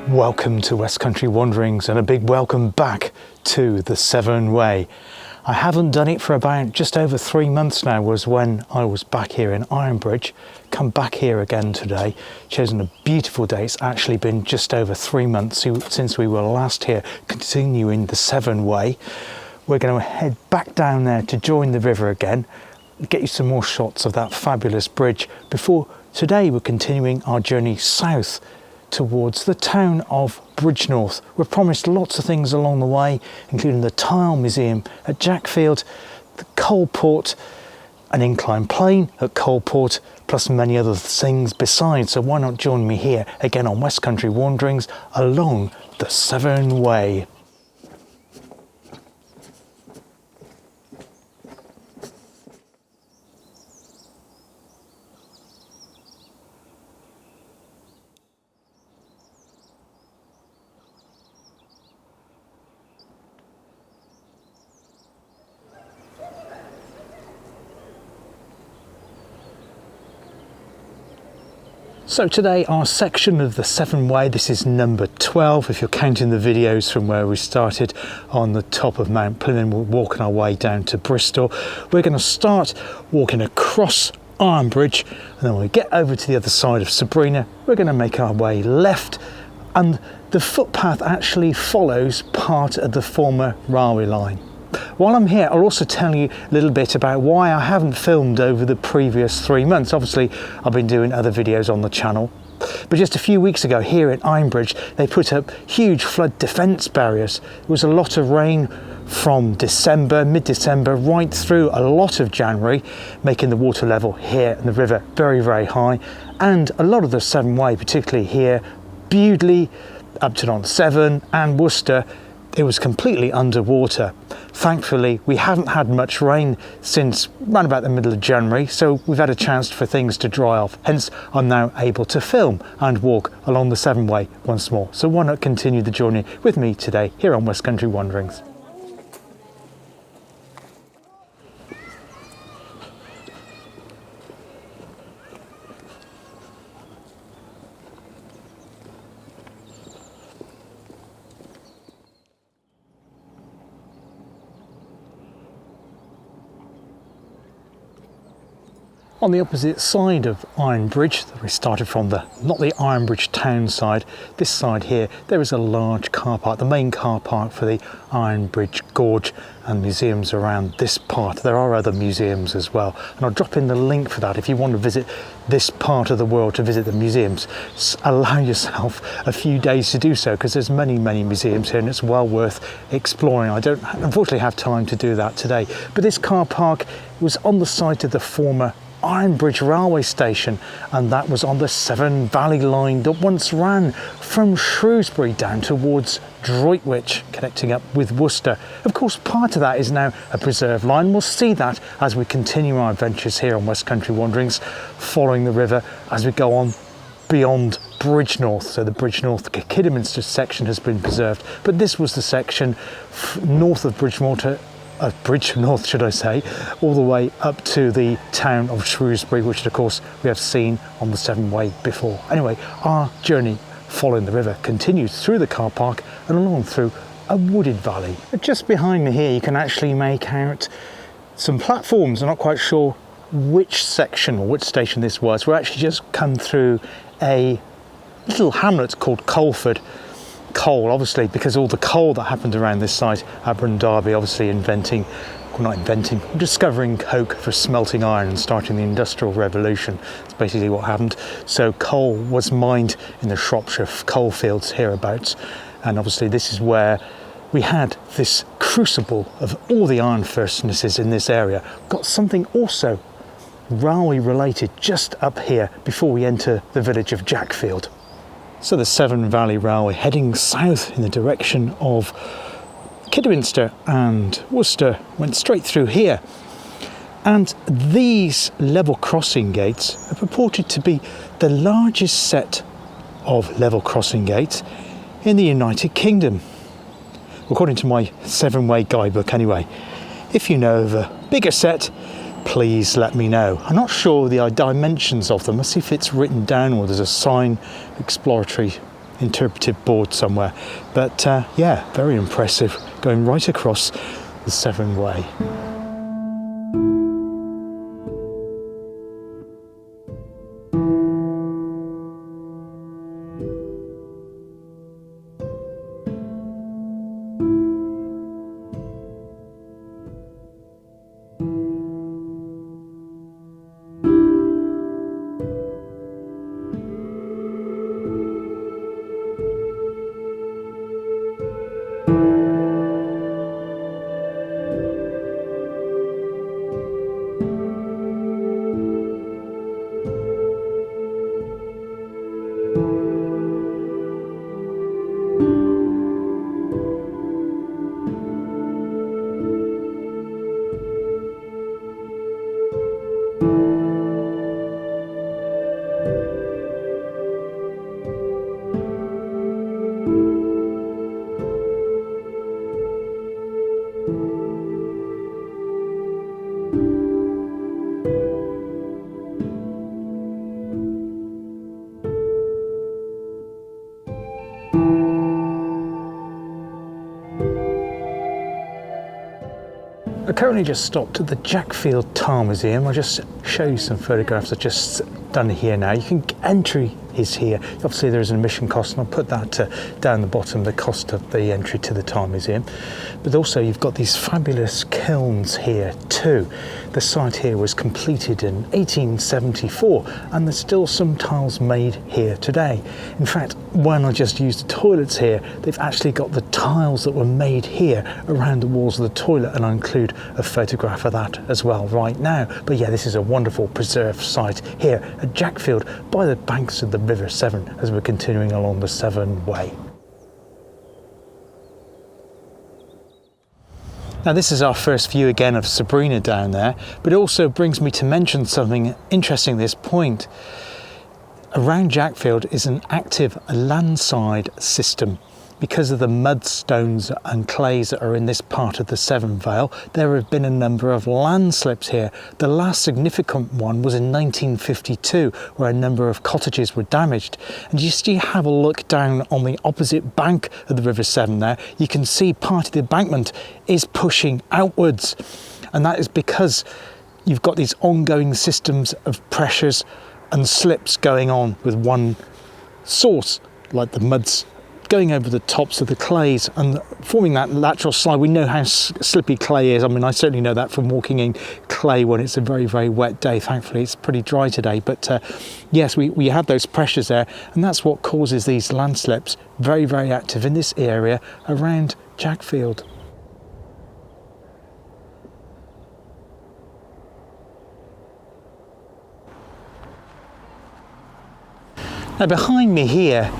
Welcome to West Country Wanderings and a big welcome back to the Severn Way. I haven't done it for about just over 3 months now, was when I was back here in Ironbridge. Come back here again today, chosen a beautiful day. It's actually been just over 3 months since we were last here, continuing the Severn Way. We're going to head back down there to join the river again, get you some more shots of that fabulous bridge before today we're continuing our journey south towards the town of Bridgnorth. We're promised lots of things along the way, including the Tile Museum at Jackfield, the Coalport, an inclined plane at Coalport, plus many other things besides. So why not join me here again on West Country Wanderings along the Severn Way. So today our section of the Severn Way, this is number 12 if you're counting the videos from where we started on the top of Mount Plinnan. We're walking our way down to Bristol. We're going to start walking across Ironbridge, and then when we get over to the other side of Sabrina, we're going to make our way left, and the footpath actually follows part of the former railway line. While I'm here, I'll also tell you a little bit about why I haven't filmed over the previous 3 months. Obviously, I've been doing other videos on the channel. But just a few weeks ago here in Ironbridge, they put up huge flood defence barriers. There was a lot of rain from December, mid-December, right through a lot of January, making the water level here in the river very, very high. And a lot of the Severn Way, particularly here, Bewdley, Severn and Worcester, it was completely underwater. Thankfully, we haven't had much rain since around about the middle of January, so we've had a chance for things to dry off. Hence, I'm now able to film and walk along the Severn Way once more. So why not continue the journey with me today here on West Country Wanderings. On the opposite side of Ironbridge, we started from not the Ironbridge town side, this side here, there is a large car park, the main car park for the Ironbridge Gorge and museums around this part. There are other museums as well, and I'll drop in the link for that if you want to visit this part of the world, to visit the museums. Allow yourself a few days to do so, because there's many museums here and it's well worth exploring. I don't unfortunately have time to do that today, but this car park was on the site of the former Ironbridge railway station, and that was on the Severn Valley line that once ran from Shrewsbury down towards Droitwich, connecting up with Worcester. Of course, part of that is now a preserved line. We'll see that as we continue our adventures here on West Country Wanderings, following the river as we go on beyond Bridgnorth. So the Bridgnorth Kidderminster section has been preserved, but this was the section north of Bridgnorth, should I say, all the way up to the town of Shrewsbury, which of course we have seen on the Severn Way before. Anyway, our journey following the river continues through the car park and along through a wooded valley. Just behind me here you can actually make out some platforms. I'm not quite sure which section or which station this was. We're actually just come through a little hamlet called Colford. Coal, obviously, because all the coal that happened around this site, Aberdeen Derby, obviously discovering coke for smelting iron and starting the Industrial Revolution. That's basically what happened. So coal was mined in the Shropshire coalfields hereabouts, and obviously this is where we had this crucible of all the iron furnaces in this area. Got something also railway related just up here before we enter the village of Jackfield. So the Severn Valley Railway heading south in the direction of Kidderminster and Worcester went straight through here. And these level crossing gates are purported to be the largest set of level crossing gates in the United Kingdom, according to my Severn Way guidebook anyway. If you know of a bigger set, please let me know. I'm not sure the dimensions of them. Let's see if it's written down or there's a sign, exploratory interpretive board somewhere. But yeah, very impressive, going right across the Severn Way. I currently just stopped at the Jackfield Tar Museum. I'll just show you some photographs I've just done here now. You can entry is here. Obviously there is an admission cost, and I'll put that down the bottom, the cost of the entry to the Tar Museum. But also you've got these fabulous kilns here too. The site here was completed in 1874 and there's still some tiles made here today. In fact, when I just used the toilets here, they've actually got the tiles that were made here around the walls of the toilet, and I'll include a photograph of that as well right now. But yeah, this is a wonderful preserved site here at Jackfield by the banks of the River Severn as we're continuing along the Severn Way. Now this is our first view again of Sabrina down there, but it also brings me to mention something interesting at this point. Around Jackfield is an active landside system. Because of the mudstones and clays that are in this part of the Severn Vale, there have been a number of landslips here. The last significant one was in 1952, where a number of cottages were damaged. And just you have a look down on the opposite bank of the River Severn there, you can see part of the embankment is pushing outwards. And that is because you've got these ongoing systems of pressures and slips going on with one source, like the muds going over the tops of the clays and forming that lateral slide. We know how slippy clay is. I mean, I certainly know that from walking in clay when it's a very, very wet day. Thankfully, it's pretty dry today. But yes, we have those pressures there, and that's what causes these landslips. Very, very active in this area around Jackfield. Now, behind me here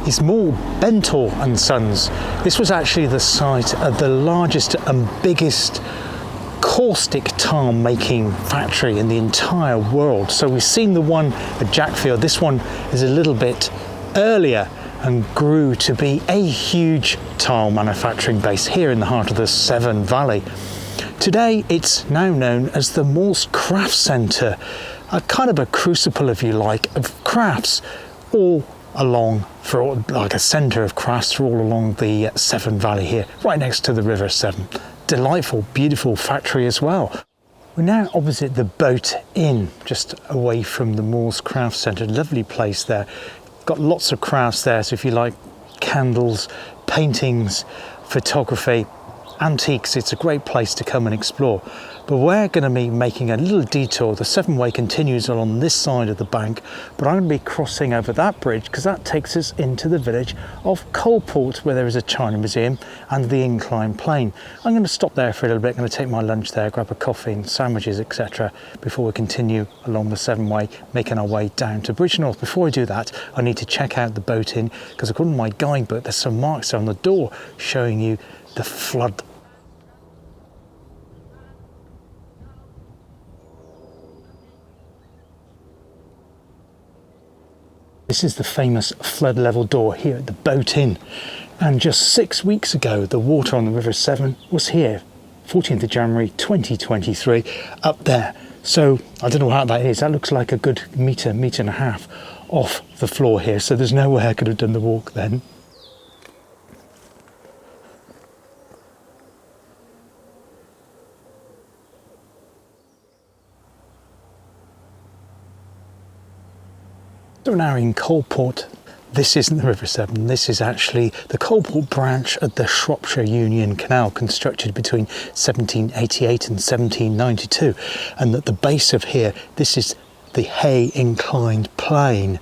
is more Bentor and Sons. This was actually the site of the largest and biggest caustic tar making factory in the entire world. So we've seen the one at Jackfield. This one is a little bit earlier and grew to be a huge tile manufacturing base here in the heart of the Severn Valley. Today it's now known as the Moors Crafts Centre, a kind of a crucible, if you like, of crafts all along, for like a centre of crafts all along the Severn Valley here, right next to the River Severn. Delightful, beautiful factory as well. We're now opposite the Boat Inn, just away from the Moors Crafts Centre. Lovely place there. Got lots of crafts there, so if you like candles, paintings, photography, antiques, it's a great place to come and explore. But we're going to be making a little detour. The Severn Way continues along this side of the bank, but I'm going to be crossing over that bridge because that takes us into the village of Coalport, where there is a China Museum and the inclined plane. I'm going to stop there for a little bit. I'm going to take my lunch there, grab a coffee and sandwiches, etc. before we continue along the Severn Way, making our way down to Bridgnorth. Before I do that, I need to check out the Boat Inn because according to my guidebook, there's some marks on the door showing you the flood. This is the famous flood level door here at the Boat Inn, and just 6 weeks ago the water on the River Severn was here, 14th of January 2023, up there. So I don't know how that is. That looks like a good metre and a half off the floor here, so there's no way I could have done the walk then. So we're now in Coalport. This isn't the River Severn, this is actually the Coalport branch of the Shropshire Union Canal, constructed between 1788 and 1792. And at the base of here, this is the Hay inclined plane.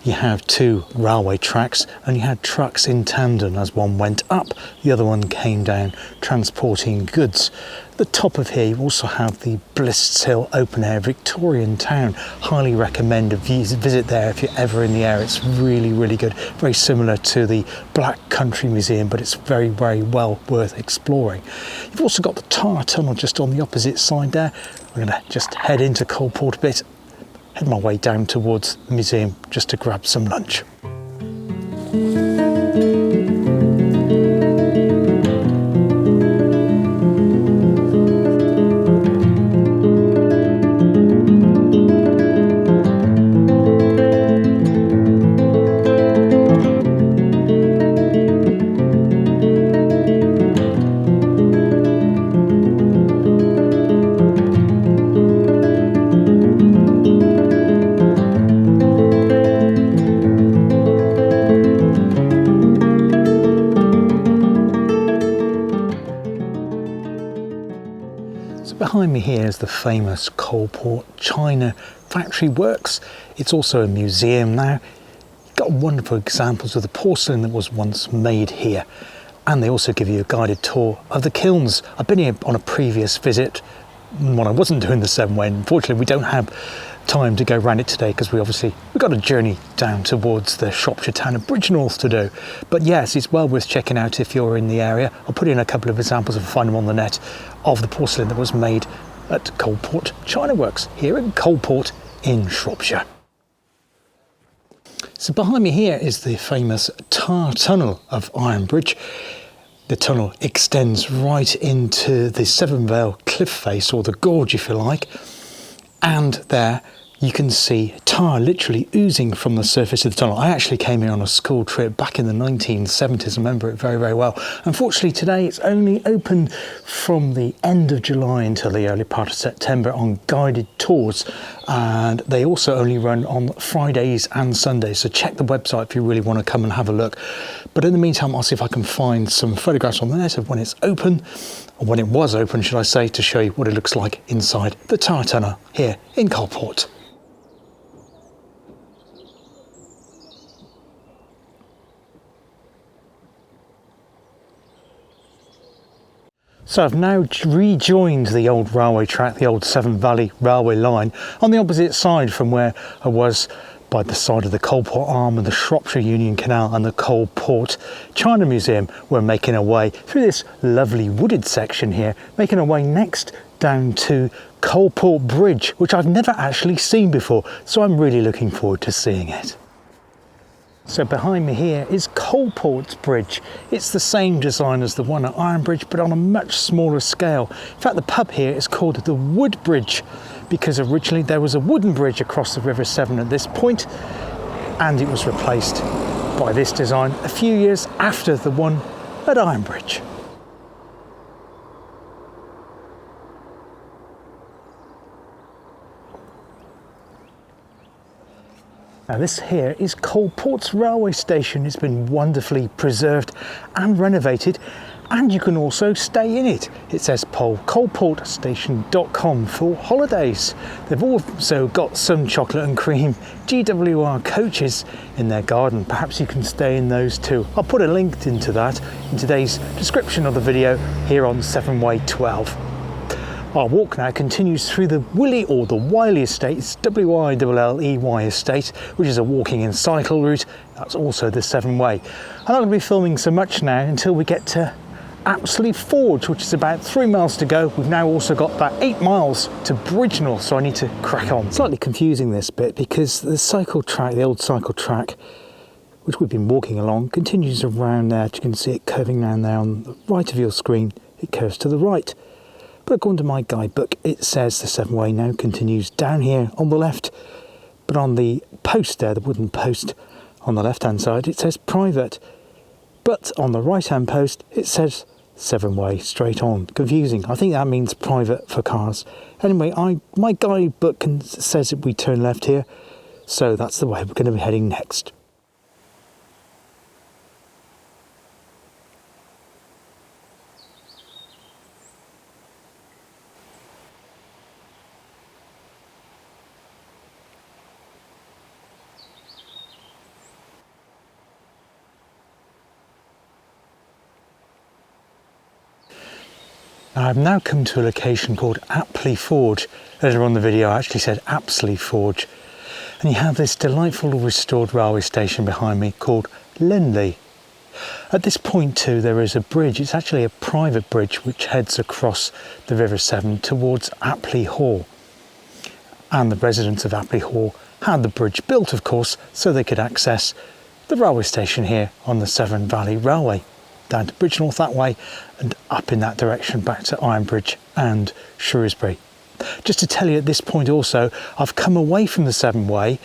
You have two railway tracks and you had trucks in tandem. As one went up, the other one came down, transporting goods. At the top of here you also have the Bliss Hill open air Victorian town. Highly recommend a visit there if you're ever in the area. It's really, really good. Very similar to the Black Country Museum, but it's very, very well worth exploring. You've also got the Tar Tunnel just on the opposite side there. I'm going to just head into Coalport a bit, head my way down towards the museum just to grab some lunch. Behind me here is the famous Coalport China Factory Works. It's also a museum now. You've got wonderful examples of the porcelain that was once made here. And they also give you a guided tour of the kilns. I've been here on a previous visit when I wasn't doing the Severn Way. Unfortunately, we don't have time to go around it today because we've got a journey down towards the Shropshire town of Bridgnorth to do. But yes, it's well worth checking out if you're in the area. I'll put in a couple of examples if I find them on the net of the porcelain that was made at Coalport China Works here in Coalport in Shropshire. So behind me here is the famous Tar Tunnel of Ironbridge. The tunnel extends right into the Severn Vale cliff face, or the gorge if you like, and there you can see tar literally oozing from the surface of the tunnel. I actually came here on a school trip back in the 1970s, I remember it very, very well. Unfortunately today it's only open from the end of July until the early part of September on guided tours, and they also only run on Fridays and Sundays, so check the website if you really want to come and have a look. But in the meantime, I'll see if I can find some photographs on the net of when it's open, or when it was open should I say, to show you what it looks like inside the Tar Tunnel here in Coalport. So I've now rejoined the old railway track, the old Severn Valley railway line, on the opposite side from where I was, by the side of the Coalport Arm and the Shropshire Union Canal and the Coalport China Museum. We're making our way through this lovely wooded section here, making our way next down to Coalport Bridge, which I've never actually seen before, so I'm really looking forward to seeing it. So behind me here is Coalport's Bridge. It's the same design as the one at Ironbridge, but on a much smaller scale. In fact, the pub here is called the Wood Bridge because originally there was a wooden bridge across the River Severn at this point, and it was replaced by this design a few years after the one at Ironbridge. Now this here is Coalport's railway station. It's been wonderfully preserved and renovated, and you can also stay in it. It says coalportstation.com for holidays. They've also got some chocolate and cream GWR coaches in their garden. Perhaps you can stay in those too. I'll put a link into that in today's description of the video here on Severn Way 12. Our walk now continues through the Willey or the Wiley Estate. It's W-I-L-L-E-Y Estate, which is a walking and cycle route. That's also the Severn Way. I'm not going to be filming so much now until we get to Apsley Forge, which is about 3 miles to go. We've now also got about 8 miles to Bridgnorth, so I need to crack on. Slightly confusing this bit because the cycle track, the old cycle track, which we've been walking along, continues around there. You can see it curving around there on the right of your screen. It curves to the right. But according to my guidebook, it says the Severn Way now continues down here on the left, but on the post there, the wooden post on the left-hand side, it says private. But on the right-hand post, it says Severn Way, straight on. Confusing. I think that means private for cars. Anyway, my guidebook says that we turn left here, so that's the way we're going to be heading next. I've now come to a location called Apley Forge. Earlier on the video I actually said Apsley Forge. And you have this delightful restored railway station behind me called Linley. At this point too there is a bridge. It's actually a private bridge which heads across the River Severn towards Apley Hall. And the residents of Apley Hall had the bridge built, of course, so they could access the railway station here on the Severn Valley Railway. Down to Bridgnorth that way and up in that direction back to Ironbridge and Shrewsbury. Just to tell you at this point also, I've come away from the Severn Way.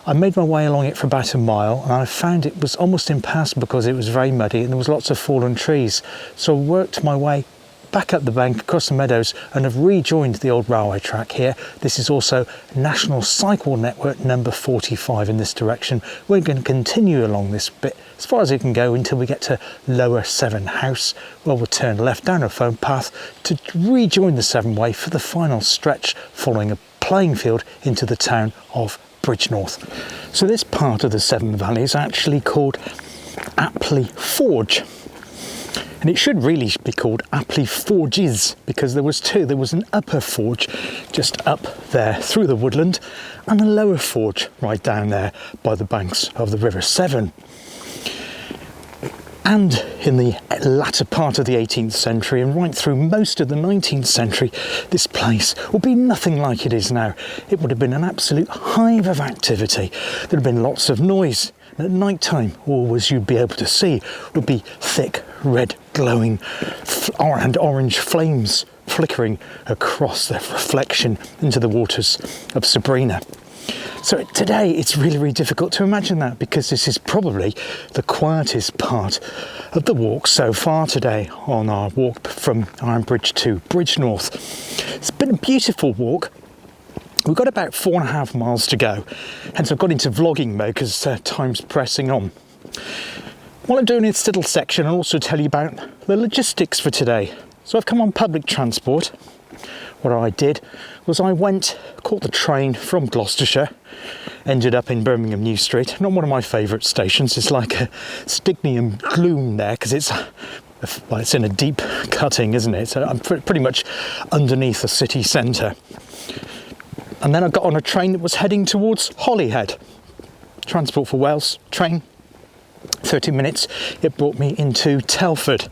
I made my way along it for about a mile and I found it was almost impassable because it was very muddy and there was lots of fallen trees. So I worked my way back up the bank across the meadows and have rejoined the old railway track here. This is also National Cycle Network number 45 in this direction. We're going to continue along this bit as far as it can go until we get to Lower Severn House, where we'll turn left down a footpath to rejoin the Severn Way for the final stretch following a playing field into the town of Bridgnorth. So this part of the Severn Valley is actually called Apley Forge. And it should really be called Apley Forges because there was two. There was an upper forge just up there through the woodland and a lower forge right down there by the banks of the River Severn. And in the latter part of the 18th century and right through most of the 19th century, this place would be nothing like it is now. It would have been an absolute hive of activity. There'd have been lots of noise. And at night time, all as you'd be able to see would be thick, red, glowing and orange flames flickering across their reflection into the waters of Sabrina. So today it's really, really difficult to imagine that because this is probably the quietest part of the walk so far today on our walk from Ironbridge to Bridgnorth. It's been a beautiful walk. We've got about 4.5 miles to go, hence I've got into vlogging mode because time's pressing on. What I'm doing in this little section, I'll also tell you about the logistics for today. So I've come on public transport. What I did was I caught the train from Gloucestershire, ended up in Birmingham New Street. Not one of my favourite stations. It's like a Stygian gloom there because it's in a deep cutting, isn't it? So I'm pretty much underneath the city centre. And then I got on a train that was heading towards Holyhead. Transport for Wales train. 30 minutes, it brought me into Telford.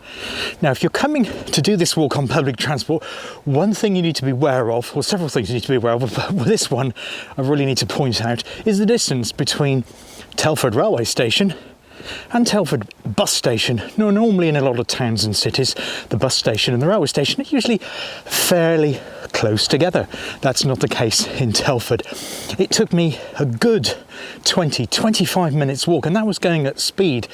Now, if you're coming to do this walk on public transport, one thing you need to be aware of, or several things you need to be aware of, but this one I really need to point out, is the distance between Telford railway station and Telford bus station. Now, normally in a lot of towns and cities, the bus station and the railway station are usually fairly close together. That's not the case in Telford. It took me a good 20-25 minutes walk, and that was going at speed.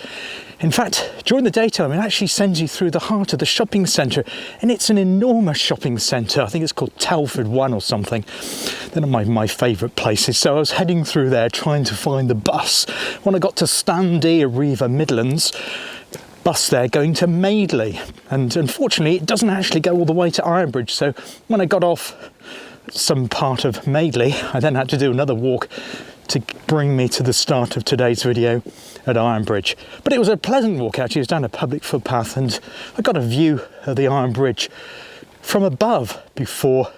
In fact, during the daytime, it actually sends you through the heart of the shopping centre, and it's an enormous shopping centre. I think it's called Telford One or something. They're not my favourite places, so I was heading through there trying to find the bus. When I got to Standy, Arriva Midlands, bus there going to Madeley, and unfortunately it doesn't actually go all the way to Ironbridge, so when I got off some part of Madeley, I then had to do another walk to bring me to the start of today's video at Ironbridge. But it was a pleasant walk actually. It was down a public footpath and I got a view of the Ironbridge from above before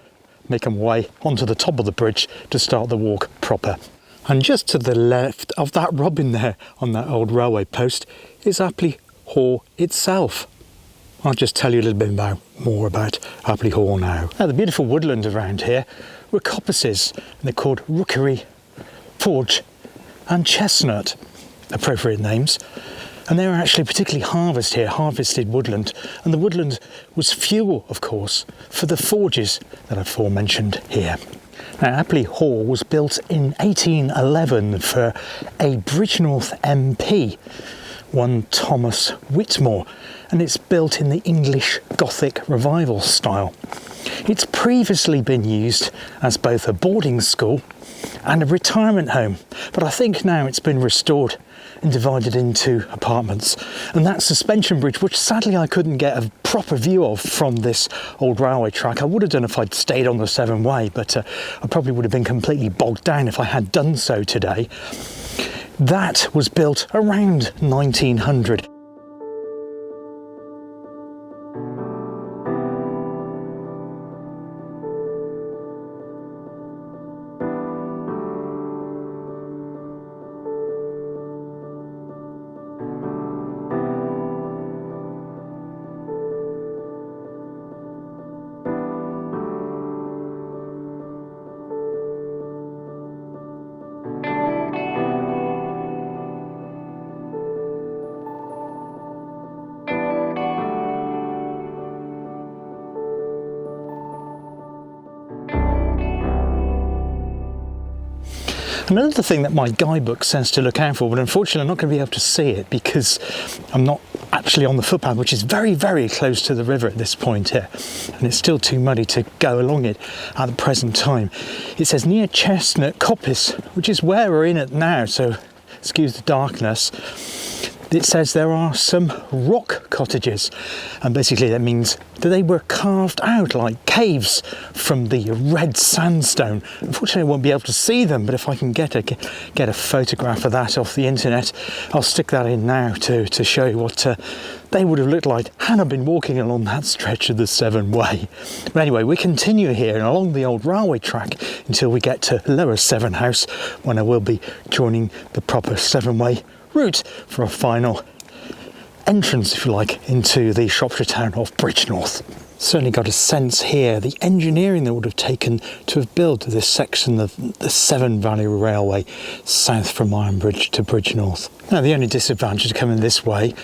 making my way onto the top of the bridge to start the walk proper. And just to the left of that robin there on that old railway post is Apley Hall itself. I'll just tell you a little bit more about Apley Hall now. Now, the beautiful woodland around here were coppices, and they're called Rookery, Forge and Chestnut, appropriate names. And they were actually particularly harvested woodland, and the woodland was fuel, of course, for the forges that I've aforementioned here. Now, Apley Hall was built in 1811 for a Bridgnorth MP, one Thomas Whitmore, and it's built in the English Gothic Revival style. It's previously been used as both a boarding school and a retirement home, but I think now it's been restored and divided into apartments. And that suspension bridge, which sadly I couldn't get a proper view of from this old railway track, I would have done if I'd stayed on the Severn Way, but I probably would have been completely bogged down if I had done so today. That was built around 1900. Another thing that my guidebook says to look out for, but unfortunately I'm not going to be able to see it because I'm not actually on the footpath, which is very, very close to the river at this point here, and it's still too muddy to go along it at the present time. It says near Chestnut Coppice, which is where we're in it now, so excuse the darkness. It says there are some rock cottages, and basically that means that they were carved out like caves from the red sandstone. Unfortunately I won't be able to see them, but if I can get a photograph of that off the internet, I'll stick that in now to show you what they would have looked like had I been walking along that stretch of the Severn Way. But anyway, we continue here and along the old railway track until we get to Lower Severn House, when I will be joining the proper Severn Way route for a final entrance, if you like, into the Shropshire town of Bridgnorth. Certainly got a sense here the engineering that would have taken to have built this section of the Severn Valley Railway south from Ironbridge to Bridgnorth. Now, the only disadvantage to coming this way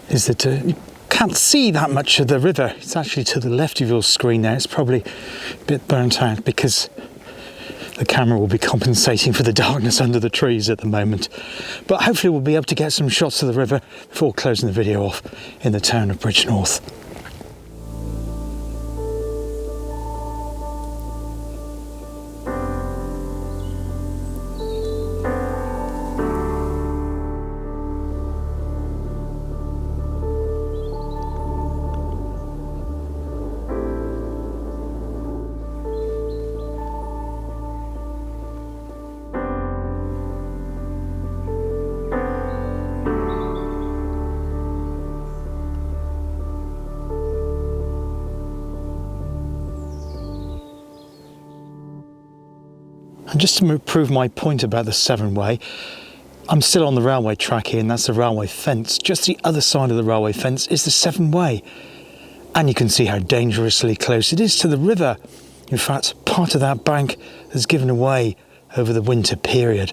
is that you can't see that much of the river. It's actually to the left of your screen there. It's probably a bit burnt out because the camera will be compensating for the darkness under the trees at the moment. But hopefully we'll be able to get some shots of the river before closing the video off in the town of Bridgnorth. And just to prove my point about the Severn Way, I'm still on the railway track here, and that's the railway fence. Just the other side of the railway fence is the Severn Way. And you can see how dangerously close it is to the river. In fact, part of that bank has given away over the winter period,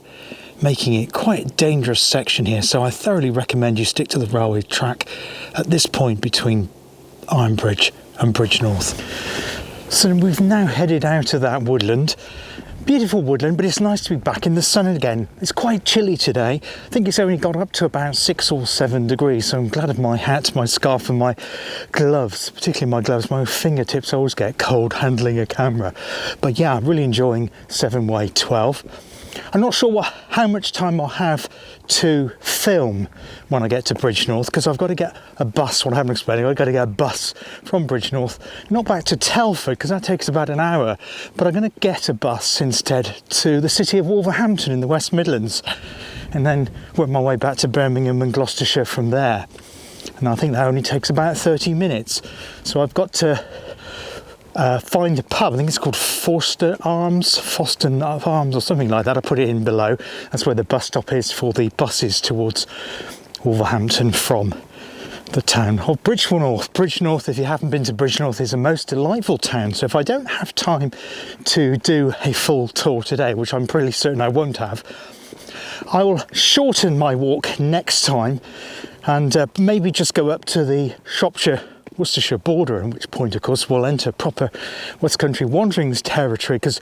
making it quite a dangerous section here. So I thoroughly recommend you stick to the railway track at this point between Ironbridge and Bridgnorth. So we've now headed out of that woodland. Beautiful woodland, but it's nice to be back in the sun again. It's quite chilly today. I think it's only got up to about 6 or 7 degrees, so I'm glad of my hat, my scarf and my gloves, particularly my gloves. My fingertips always get cold handling a camera. But yeah, I'm really enjoying Severn Way 12. I'm not sure how much time I'll have to film when I get to Bridgnorth, because I've got to get a bus. What I haven't explained, I've got to get a bus from Bridgnorth, not back to Telford, because that takes about an hour, but I'm going to get a bus instead to the city of Wolverhampton in the West Midlands, and then work my way back to Birmingham and Gloucestershire from there. And I think that only takes about 30 minutes. So I've got to find a pub. I think it's called Forster Arms or something like that. I put it in below. That's where the bus stop is for the buses towards Wolverhampton from the town of Bridgnorth. Bridgnorth, if you haven't been to Bridgnorth, is a most delightful town. So if I don't have time to do a full tour today, which I'm pretty certain I won't have, I will shorten my walk next time and maybe just go up to the Shropshire-Worcestershire border, at which point, of course, we'll enter proper West Country wanderings territory, because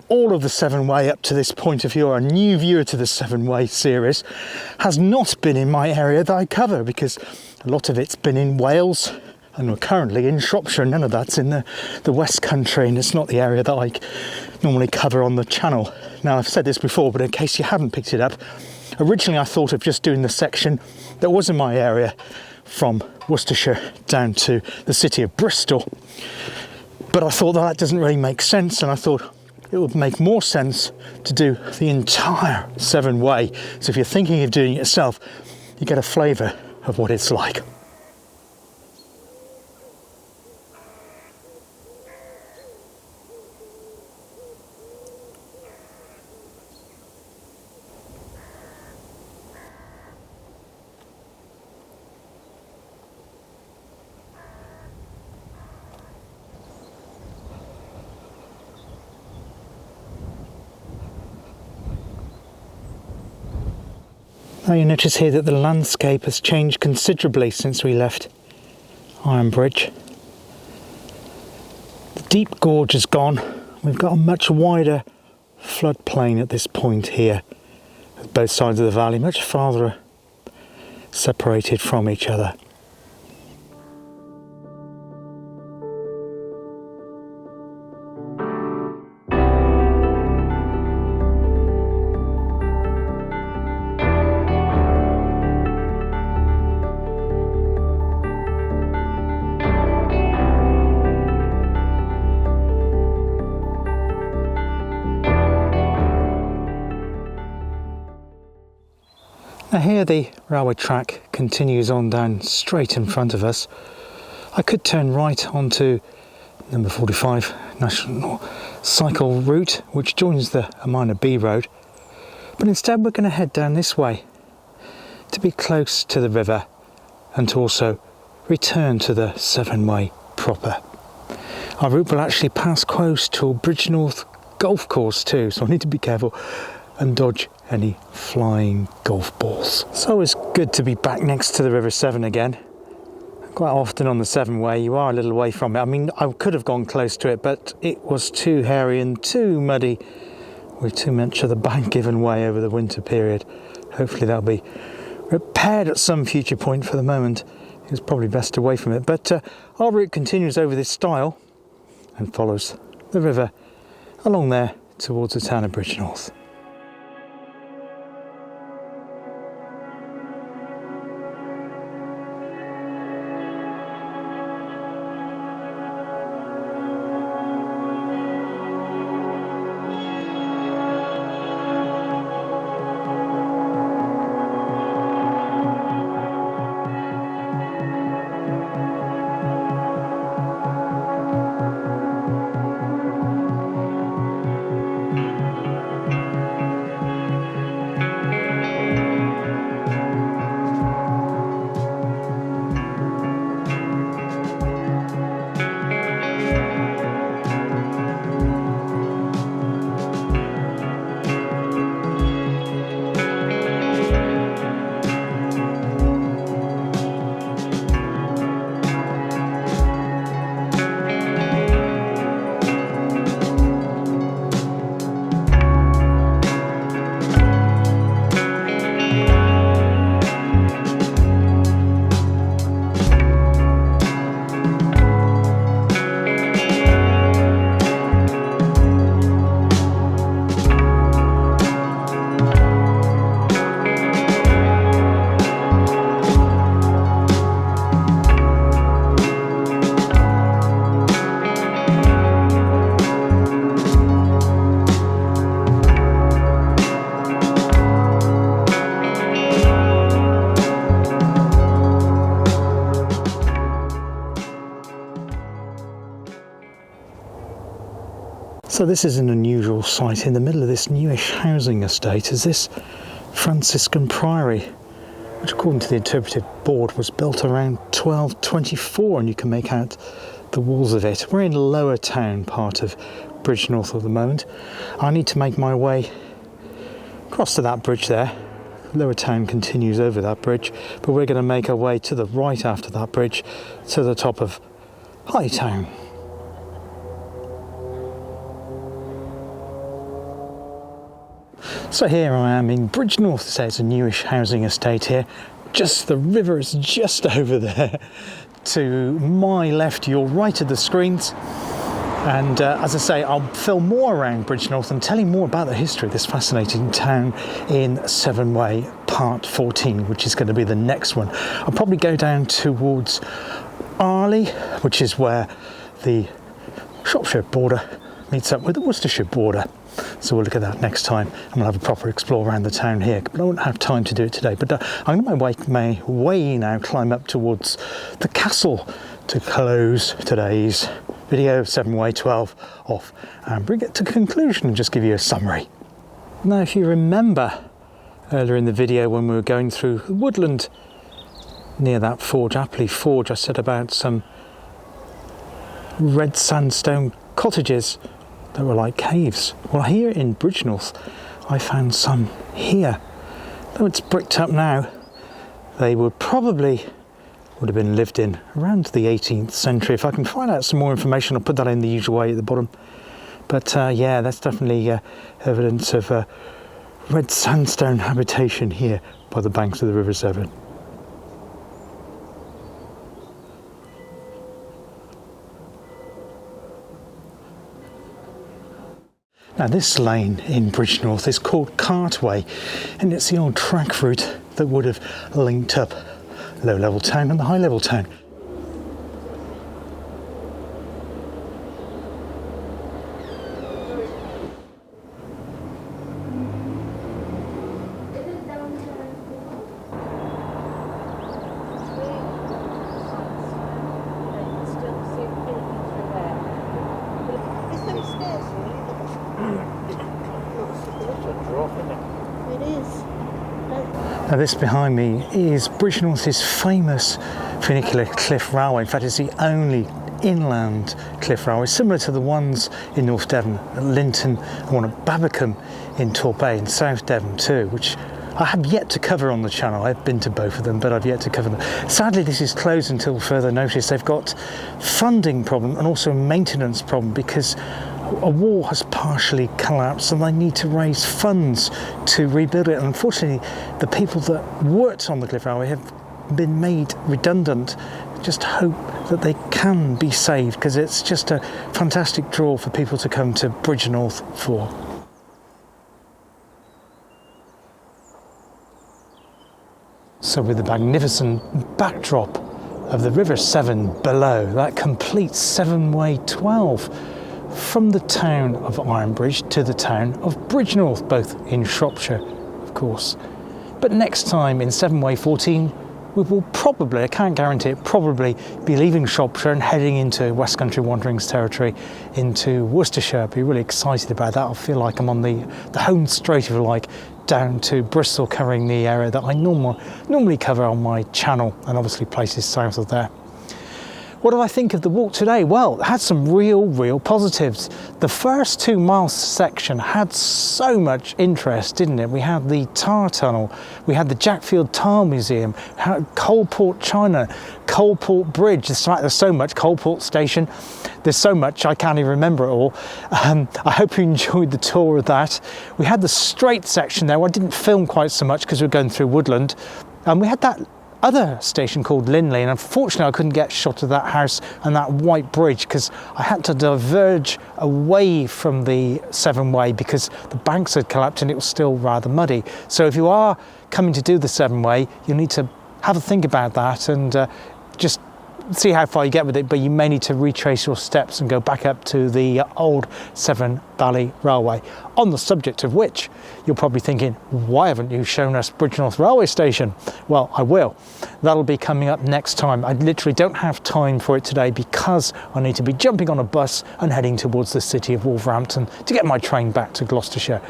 all of the Severn Way up to this point, if you're a new viewer to the Severn Way series, has not been in my area that I cover, because a lot of it's been in Wales and we're currently in Shropshire. None of that's in the West Country, and it's not the area that I normally cover on the channel. Now, I've said this before, but in case you haven't picked it up, originally I thought of just doing the section that was in my area from Worcestershire down to the city of Bristol, but I thought that doesn't really make sense, and I thought it would make more sense to do the entire Severn Way. So if you're thinking of doing it yourself, you get a flavour of what it's like. Now you notice here that the landscape has changed considerably since we left Ironbridge. The deep gorge is gone. We've got a much wider floodplain at this point here, at both sides of the valley, much farther separated from each other. Now here the railway track continues on down straight in front of us. I could turn right onto number 45 National Cycle Route, which joins the minor B road, but instead we're going to head down this way to be close to the river and to also return to the Severn Way proper. Our route will actually pass close to Bridgnorth golf course too, so I need to be careful and dodge any flying golf balls. So it's good to be back next to the River Severn again. Quite often on the Severn Way you are a little away from it. I mean, I could have gone close to it, but it was too hairy and too muddy with too much of the bank given way over the winter period. Hopefully that'll be repaired at some future point. For the moment it's probably best away from it, but our route continues over this stile and follows the river along there towards the town of Bridgnorth. So this is an unusual site in the middle of this newish housing estate, is this Franciscan Priory, which according to the interpretive board was built around 1224, and you can make out the walls of it. We're in Lower Town part of Bridgnorth at the moment. I need to make my way Across to that bridge there. Lower Town continues over that bridge, but we're going to make our way to the right after that bridge to the top of High Town. So here I am in Bridgnorth. So it's a newish housing estate here. Just the river is just over there. To my left, your right of the screens. And as I say, I'll film more around Bridgnorth and tell you more about the history of this fascinating town in Severn Way, part 14, which is going to be the next one. I'll probably go down towards Arley, which is where the Shropshire border meets up with the Worcestershire border. So we'll look at that next time, and we'll have a proper explore around the town here. But I won't have time to do it today. But I'm going to make my way now, climb up towards the castle to close today's video of Severn Way 12 off and bring it to conclusion and just give you a summary. Now, if you remember earlier in the video when we were going through the woodland near that forge, Appley Forge, I said about some red sandstone cottages that were like caves. Well, here in Bridgnorth, I found some here. Though it's bricked up now, they would have been lived in around the 18th century. If I can find out some more information, I'll put that in the usual way at the bottom. But yeah, that's definitely evidence of red sandstone habitation here by the banks of the River Severn. Now this lane in Bridgnorth is called Cartway, and it's the old track route that would have linked up low-level town and the high-level town. Now this behind me is Bridgnorth's famous funicular cliff railway. In fact, it's the only inland cliff railway, similar to the ones in North Devon at Linton and one at Babbacombe in Torpay in South Devon too, which I have yet to cover on the channel. I've been to both of them, but I've yet to cover them. Sadly, this is closed until further notice. They've got funding problem and also a maintenance problem because a wall has partially collapsed and they need to raise funds to rebuild it. And unfortunately, the people that worked on the cliff railway have been made redundant. Just hope that they can be saved, because it's just a fantastic draw for people to come to Bridgnorth for. So with the magnificent backdrop of the River Severn below, that completes Severn Way 12. From the town of Ironbridge to the town of Bridgnorth, both in Shropshire, of course. But next time in Severn Way 14, we will probably, I can't guarantee it, probably be leaving Shropshire and heading into West Country Wanderings territory into Worcestershire. I'll be really excited about that. I feel like I'm on the home straight, if you like, down to Bristol, covering the area that I normally cover on my channel, and obviously places south of there. What do I think of the walk today? Well, it had some real positives. The first 2 mile section had so much interest, didn't it? We had the tar tunnel, we had the Jackfield Tile Museum, Coalport China, Coalport Bridge. There's so much, Coalport Station. There's so much, I can't even remember it all. I hope you enjoyed the tour of that. We had the straight section there. I didn't film quite so much because we were going through woodland. We had that other station called Linley, and unfortunately I couldn't get a shot of that house and that white bridge because I had to diverge away from the Severn Way because the banks had collapsed and it was still rather muddy. So if you are coming to do the Severn Way, you need to have a think about that and just see how far you get with it, but you may need to retrace your steps and go back up to the old Severn Valley Railway. On the subject of which, you're probably thinking, why haven't you shown us Bridgnorth Railway Station? Well, I will. That'll be coming up next time. I literally don't have time for it today because I need to be jumping on a bus and heading towards the city of Wolverhampton to get my train back to Gloucestershire.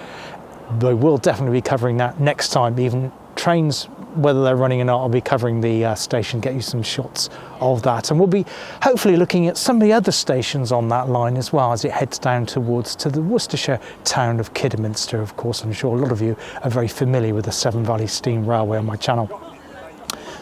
But we'll definitely be covering that next time. Even trains whether they're running or not, I'll be covering the station, get you some shots of that. And we'll be hopefully looking at some of the other stations on that line as well as it heads down towards to the Worcestershire town of Kidderminster. Of course, I'm sure a lot of you are very familiar with the Severn Valley Steam Railway on my channel.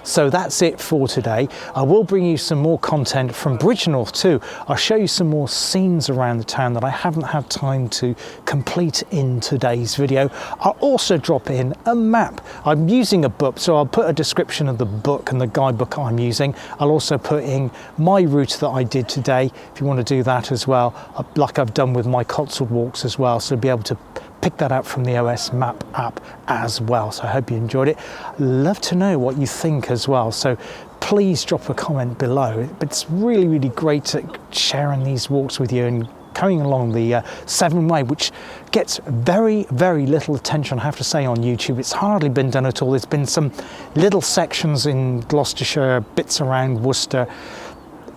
So that's it for today. I will bring you some more content from Bridgnorth too. I'll show you some more scenes around the town that I haven't had time to complete in today's video. I'll also drop in a map. I'm using a book, so I'll put a description of the book and the guidebook I'm using. I'll also put in my route that I did today, if you want to do that as well, like I've done with my Cotswold walks as well, so be able to pick that up from the OS Map app as well. So I hope you enjoyed it. Love to know what you think as well. So please drop a comment below. It's really, really great to sharing these walks with you and coming along the Severn Way, which gets very, very little attention, I have to say, on YouTube. It's hardly been done at all. There's been some little sections in Gloucestershire, bits around Worcester.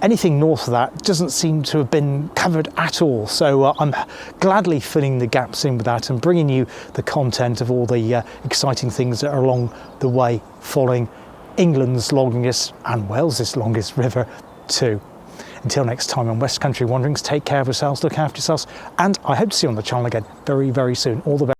Anything north of that doesn't seem to have been covered at all. So I'm gladly filling the gaps in with that and bringing you the content of all the exciting things that are along the way, following England's longest and Wales's longest river too. Until next time on West Country Wanderings, take care of yourselves, look after yourselves, and I hope to see you on the channel again very, very soon. All the best.